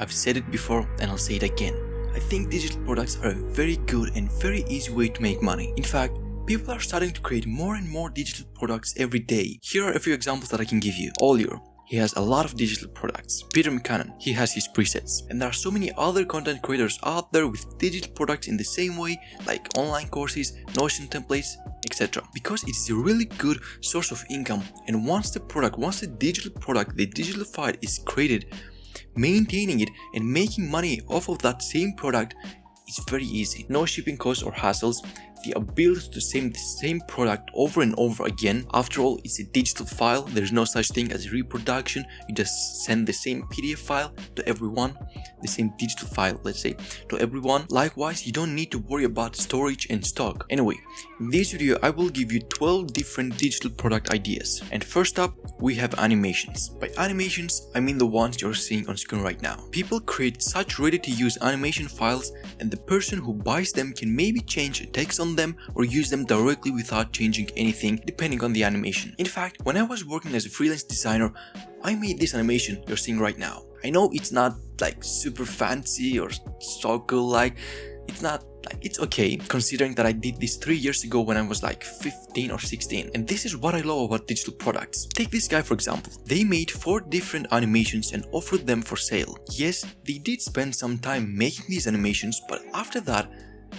I've said it before and I'll say it again. I think digital products are a very good and very easy way to make money. In fact, people are starting to create more and more digital products every day. Here are a few examples that I can give you. Oliver, he has a lot of digital products. Peter McCannon, he has his presets. And there are so many other content creators out there with digital products in the same way, like online courses, Notion templates, etc. Because it is a really good source of income, and once the digital product, the digital file is created, maintaining it and making money off of that same product is very easy. No shipping costs or hassles. The ability to send the same product over and over again. After all, it's a digital file. There's no such thing as reproduction. You just send the same PDF file to everyone, the same digital file, let's say, to everyone. Likewise, you don't need to worry about storage and stock. Anyway, in this video, I will give you 12 different digital product ideas. And first up, we have animations. By animations, I mean the ones you're seeing on screen right now. People create such ready-to-use animation files, and the person who buys them can maybe change the text on them or use them directly without changing anything depending on the animation. In fact, when I was working as a freelance designer, I made this animation you're seeing right now. I know it's not like super fancy or so cool, like it's okay considering that I did this 3 years ago when I was like 15 or 16. And this is what I love about digital products. Take this guy for example. They made 4 different animations and offered them for sale. Yes, they did spend some time making these animations, but after that,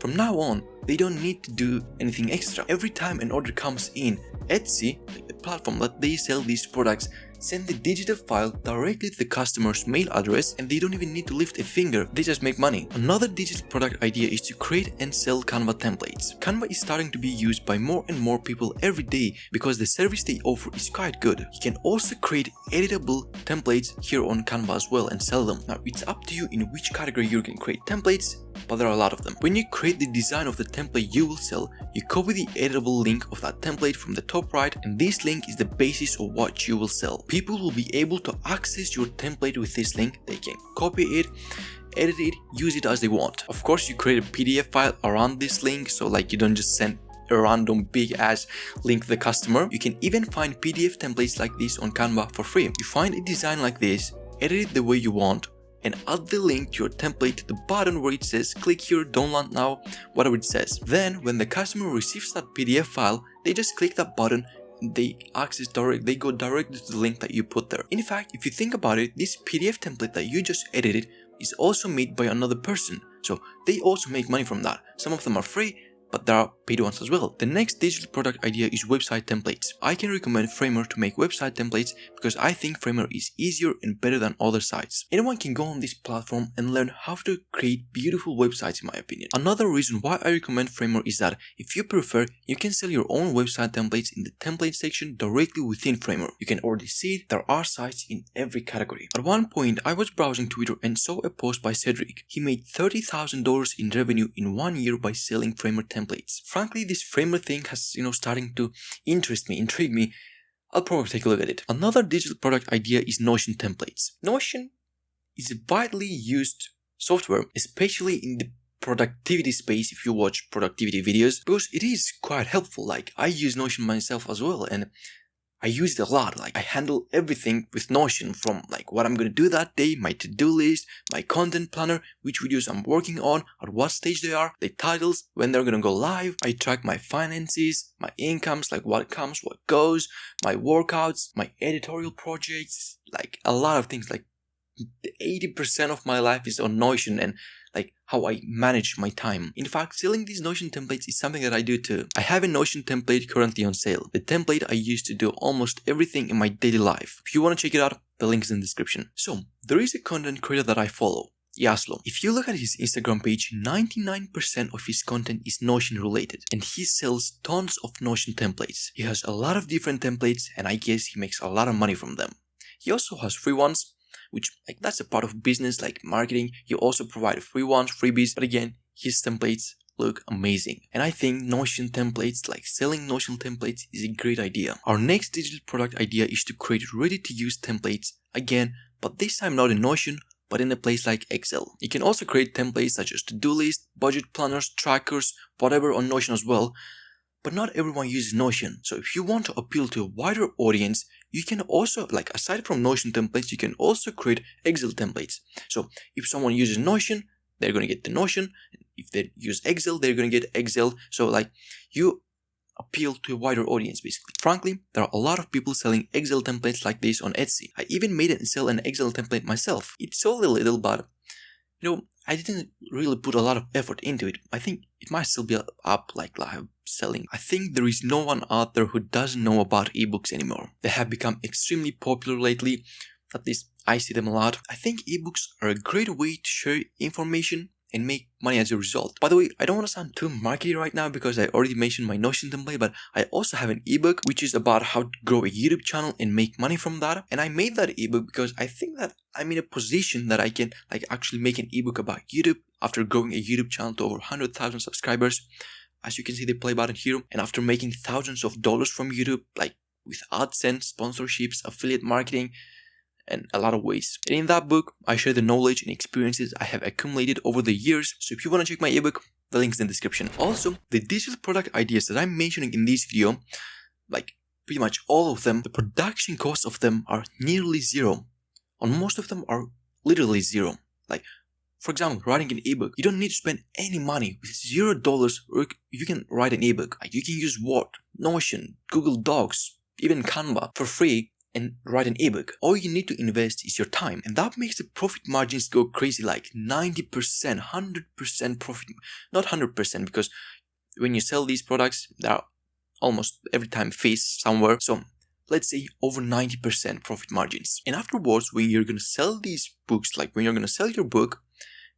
from now on, they don't need to do anything extra. Every time an order comes in, Etsy, like the platform that they sell these products, send the digital file directly to the customer's mail address, and they don't even need to lift a finger, they just make money. Another digital product idea is to create and sell Canva templates. Canva is starting to be used by more and more people every day because the service they offer is quite good. You can also create editable templates here on Canva as well and sell them. Now it's up to you in which category you can create templates, but there are a lot of them. When you create the design of the template you will sell, you copy the editable link of that template from the top right, and this link is the basis of what you will sell. People will be able to access your template with this link. They can copy it, edit it, use it as they want. Of course, you create a PDF file around this link, so like you don't just send a random big ass link to the customer. You can even find PDF templates like this on Canva for free. You find a design like this, edit it the way you want, and add the link to your template to the button where it says click here, download now, whatever it says. Then when the customer receives that PDF file, they just click that button, they go directly to the link that you put there. In fact, if you think about it, this PDF template that you just edited is also made by another person, so they also make money from that. Some of them are free, but there are paid ones as well. The next digital product idea is website templates. I can recommend Framer to make website templates because I think Framer is easier and better than other sites. Anyone can go on this platform and learn how to create beautiful websites, in my opinion. Another reason why I recommend Framer is that if you prefer, you can sell your own website templates in the template section directly within Framer. You can already see it, there are sites in every category. At one point, I was browsing Twitter and saw a post by Cedric. He made $30,000 in revenue in 1 year by selling Framer templates. Frankly, this Framer thing has, starting to intrigue me. I'll probably take a look at it. Another digital product idea is Notion templates. Notion is a widely used software, especially in the productivity space if you watch productivity videos, because it is quite helpful. Like, I use Notion myself as well, and I use it a lot. Like, I handle everything with Notion, from like what I'm gonna do that day, my to-do list, my content planner, which videos I'm working on, at what stage they are, the titles, when they're gonna go live. I track my finances, my incomes, like what comes, what goes, my workouts, my editorial projects, like a lot of things. Like 80% of my life is on Notion, and like how I manage my time. In fact, selling these Notion templates is something that I do too. I have a Notion template currently on sale. The template I use to do almost everything in my daily life. If you want to check it out, the link is in the description. So, there is a content creator that I follow, Yaslo. If you look at his Instagram page, 99% of his content is Notion related, and he sells tons of Notion templates. He has a lot of different templates, and I guess he makes a lot of money from them. He also has free ones, which that's a part of business like marketing. You also provide free ones, freebies, but again, his templates look amazing. And I think Notion templates, like selling Notion templates, is a great idea. Our next digital product idea is to create ready-to-use templates, again, but this time not in Notion, but in a place like Excel. You can also create templates such as to-do list, budget planners, trackers, whatever on Notion as well. but not everyone uses Notion. So if you want to appeal to a wider audience, you can also, like, aside from Notion templates, you can also create Excel templates. So if someone uses Notion, they're going to get the Notion. If they use Excel, they're going to get Excel. So like, you appeal to a wider audience basically. Frankly, there are a lot of people selling Excel templates like this on Etsy. I even made and sell an Excel template myself. It sold a little, but I didn't really put a lot of effort into it. I think it might still be up, like live selling. I think there is no one out there who doesn't know about ebooks anymore. They have become extremely popular lately. At least I see them a lot. I think ebooks are a great way to share information and make money as a result. By the way, I don't want to sound too markety right now because I already mentioned my Notion template, but I also have an ebook which is about how to grow a YouTube channel and make money from that. And I made that ebook because I think that I'm in a position that I can actually make an ebook about YouTube after growing a YouTube channel to over 100,000 subscribers. As you can see, the play button here. And after making thousands of dollars from YouTube, like with AdSense, sponsorships, affiliate marketing, and a lot of ways. And in that book, I share the knowledge and experiences I have accumulated over the years. So if you want to check my ebook, the link's in the description. Also, the digital product ideas that I'm mentioning in this video, like pretty much all of them, the production costs of them are nearly zero. On most of them are literally zero. Like, for example, writing an ebook, you don't need to spend any money. With $0, you can write an ebook. Like, you can use Word, Notion, Google Docs, even Canva for free and write an ebook. All you need to invest is your time. And that makes the profit margins go crazy, like 90%, 100% profit. Not 100%, because when you sell these products, there are almost every time fees somewhere. So let's say over 90% profit margins. And afterwards, when you're going to sell these books, like when you're going to sell your book,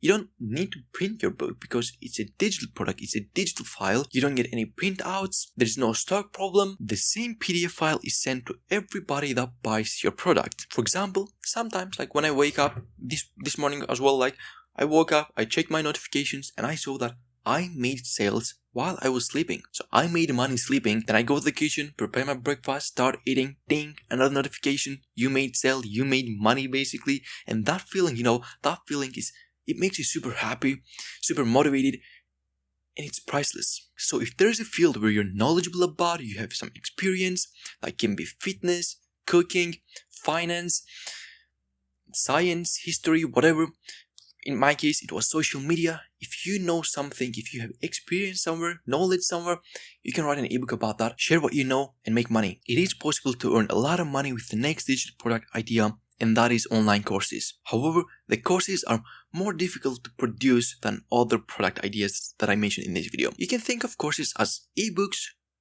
you don't need to print your book because it's a digital product, it's a digital file. You don't get any printouts, there's no stock problem. The same PDF file is sent to everybody that buys your product. For example, sometimes like when I wake up, this morning as well, like I woke up, I checked my notifications and I saw that I made sales while I was sleeping. So I made money sleeping. Then I go to the kitchen, prepare my breakfast, start eating, ding, another notification. You made sale, you made money basically. And that feeling, that feeling it makes you super happy, super motivated, and it's priceless. So if there's a field where you're knowledgeable about, you have some experience, like can be fitness, cooking, finance, science, history, whatever. In my case, it was social media. If you know something, if you have experience somewhere, knowledge somewhere, you can write an ebook about that, share what you know, and make money. It is possible to earn a lot of money with the next digital product idea, and that is online courses. However, the courses are more difficult to produce than other product ideas that I mentioned in this video. You can think of courses as ebooks,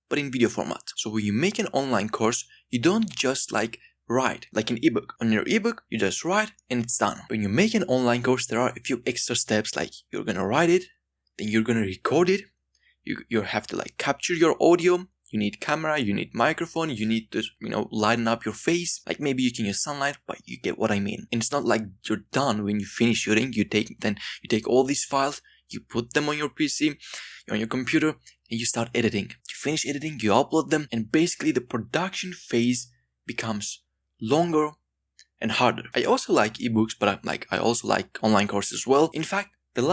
but in video format. So when you make an online course, you don't just write like an ebook. On your ebook, you just write and it's done. When you make an online course, there are a few extra steps, like you're gonna write it, then you're gonna record it, you have to capture your audio. You need camera, you need microphone, you need to, lighten up your face. Like maybe you can use sunlight, but you get what I mean. And it's not like you're done when you finish shooting. You take all these files, you put them on your PC, on your computer, and you start editing. You finish editing, you upload them, and basically the production phase becomes longer and harder. I also like ebooks, but I also like online courses as well. In fact, the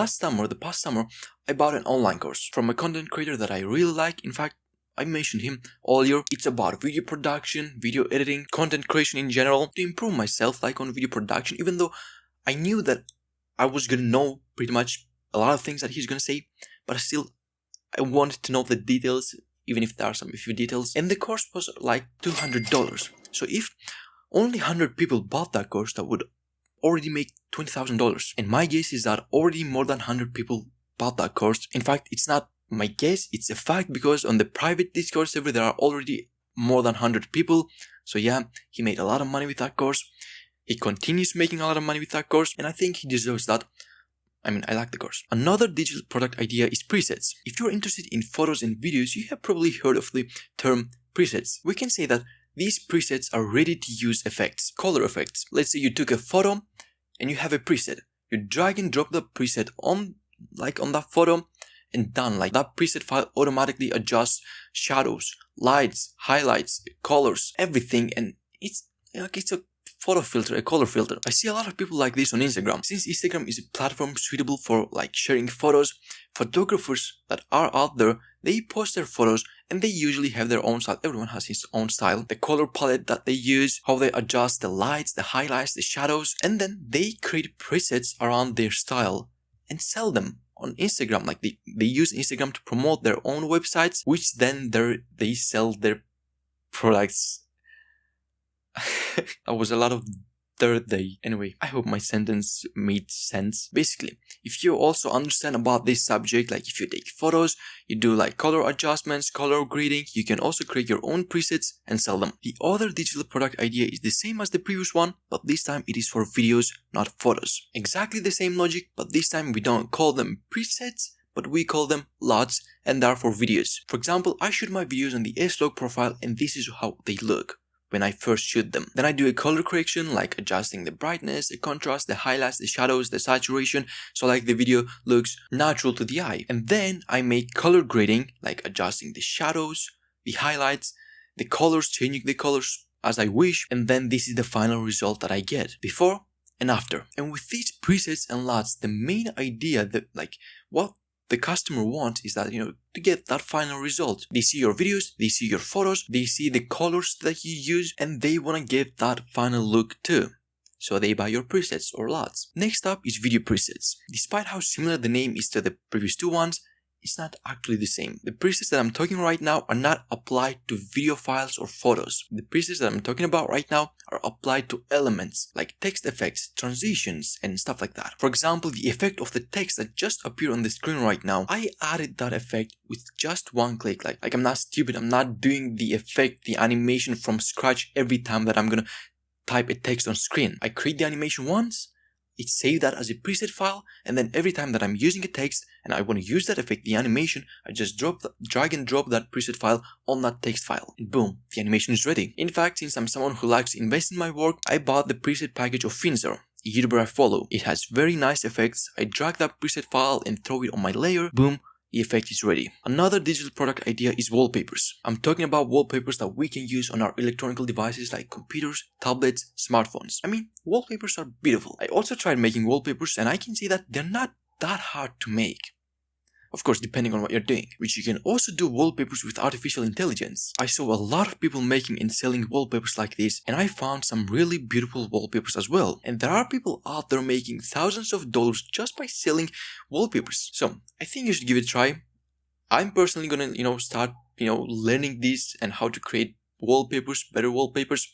past summer, I bought an online course from a content creator that I really like. In fact, I mentioned him earlier. It's about video production, video editing, content creation in general, to improve myself on video production, even though I knew that I was gonna know pretty much a lot of things that he's gonna say, but still I wanted to know the details, even if there are a few details. And the course was like $200. So if only 100 people bought that course, that would already make $20,000. And my guess is that already more than 100 people bought that course. In fact, it's not my guess, it's a fact, because on the private Discord server there are already more than 100 people. So yeah, he made a lot of money with that course. He continues making a lot of money with that course, and I think he deserves that. I like the course. Another digital product idea is presets. If you're interested in photos and videos, you have probably heard of the term presets. We can say that these presets are ready to use effects, color effects. Let's say you took a photo and you have a preset. You drag and drop the preset on that photo, and done. That preset file automatically adjusts shadows, lights, highlights, colors, everything, and it's a photo filter, a color filter. I see a lot of people like this on Instagram. Since Instagram is a platform suitable for sharing photos, photographers that are out there, they post their photos and they usually have their own style. Everyone has his own style, the color palette that they use, how they adjust the lights, the highlights, the shadows, and then they create presets around their style and sell them on Instagram. Like they use Instagram to promote their own websites, which then they sell their products. That was a lot of third day. Anyway, I hope my sentence made sense. Basically, if you also understand about this subject, like if you take photos, you do like color adjustments, color grading, you can also create your own presets and sell them. The other digital product idea is the same as the previous one, but this time it is for videos, not photos. Exactly the same logic, but this time we don't call them presets, but we call them LUTs, and they are for videos. For example, I shoot my videos on the S-Log profile, and this is how they look when I first shoot them. Then I do a color correction, like adjusting the brightness, the contrast, the highlights, the shadows, the saturation, so like the video looks natural to the eye. And then I make color grading, like adjusting the shadows, the highlights, the colors, changing the colors as I wish, and then this is the final result that I get, before and after. And with these presets and LUTs, the main idea that like what the customer wants is that, to get that final result. They see your videos, they see your photos, they see the colors that you use, and they want to get that final look too. So they buy your presets or LUTs. Next up is video presets. Despite how similar the name is to the previous two ones, it's not actually the same. The presets that I'm talking right now are not applied to video files or photos. The presets that I'm talking about right now are applied to elements like text effects, transitions, and stuff like that. For example, the effect of the text that just appeared on the screen right now, I added that effect with just one click. Like I'm not stupid, I'm not doing the effect, the animation from scratch every time that I'm gonna type a text on screen. I create the animation once, it saved that as a preset file, and then every time that I'm using a text and I want to use that effect, the animation, I just drag and drop that preset file on that text file, and boom, the animation is ready. In fact, since I'm someone who likes to invest in my work, I bought the preset package of Finzer, a YouTuber I follow. It has very nice effects. I drag that preset file and throw it on my layer, boom, the effect is ready. Another digital product idea is wallpapers. I'm talking about wallpapers that we can use on our electronic devices like computers, tablets, smartphones. I mean, wallpapers are beautiful. I also tried making wallpapers and I can see that they're not that hard to make. Of course, depending on what you're doing, which you can also do wallpapers with artificial intelligence. I saw a lot of people making and selling wallpapers like this, and I found some really beautiful wallpapers as well. And there are people out there making thousands of dollars just by selling wallpapers. So I think you should give it a try. I'm personally gonna, start, learning this and how to create wallpapers, better wallpapers,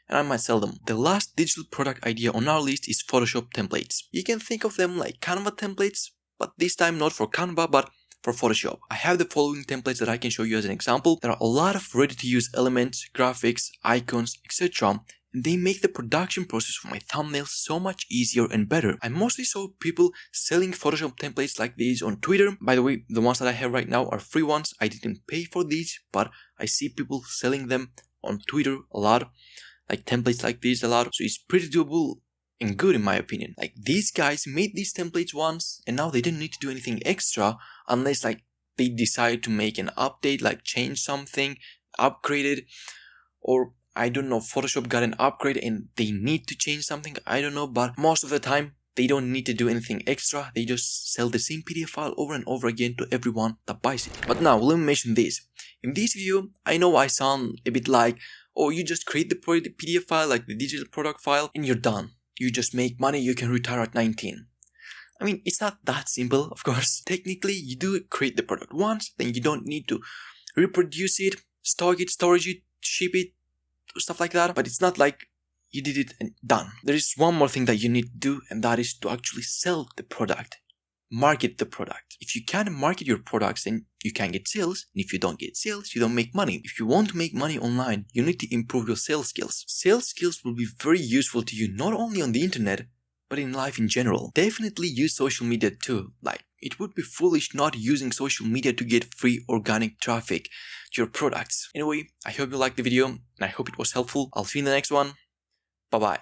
and I might sell them. The last digital product idea on our list is Photoshop templates. You can think of them like Canva templates, but this time not for Canva, but for Photoshop. I have the following templates that I can show you as an example. There are a lot of ready-to-use elements, graphics, icons, etc. And they make the production process for my thumbnails so much easier and better. I mostly saw people selling Photoshop templates like these on Twitter. By the way, the ones that I have right now are free ones. I didn't pay for these, but I see people selling them on Twitter a lot, like templates like these a lot. So it's pretty doable and good in my opinion. Like these guys made these templates once and now they didn't need to do anything extra unless like they decide to make an update, like change something, upgrade it, or I don't know, Photoshop got an upgrade and they need to change something, I don't know, but most of the time they don't need to do anything extra. They just sell the same PDF file over and over again to everyone that buys it. But now let me mention this. In this video, I know I sound a bit like, oh, you just create the PDF file, like the digital product file, and you're done. You just make money, you can retire at 19. I mean, it's not that simple, of course. Technically, you do create the product once, then you don't need to reproduce it, stock it, storage it, ship it, stuff like that. But it's not like you did it and done. There is one more thing that you need to do, and that is to actually sell the product. Market the product. If you can't market your products, then you can't get sales. And if you don't get sales, you don't make money. If you want to make money online, you need to improve your sales skills. Sales skills will be very useful to you not only on the internet, but in life in general. Definitely use social media too. Like, it would be foolish not using social media to get free organic traffic to your products. Anyway, I hope you liked the video and I hope it was helpful. I'll see you in the next one. Bye bye.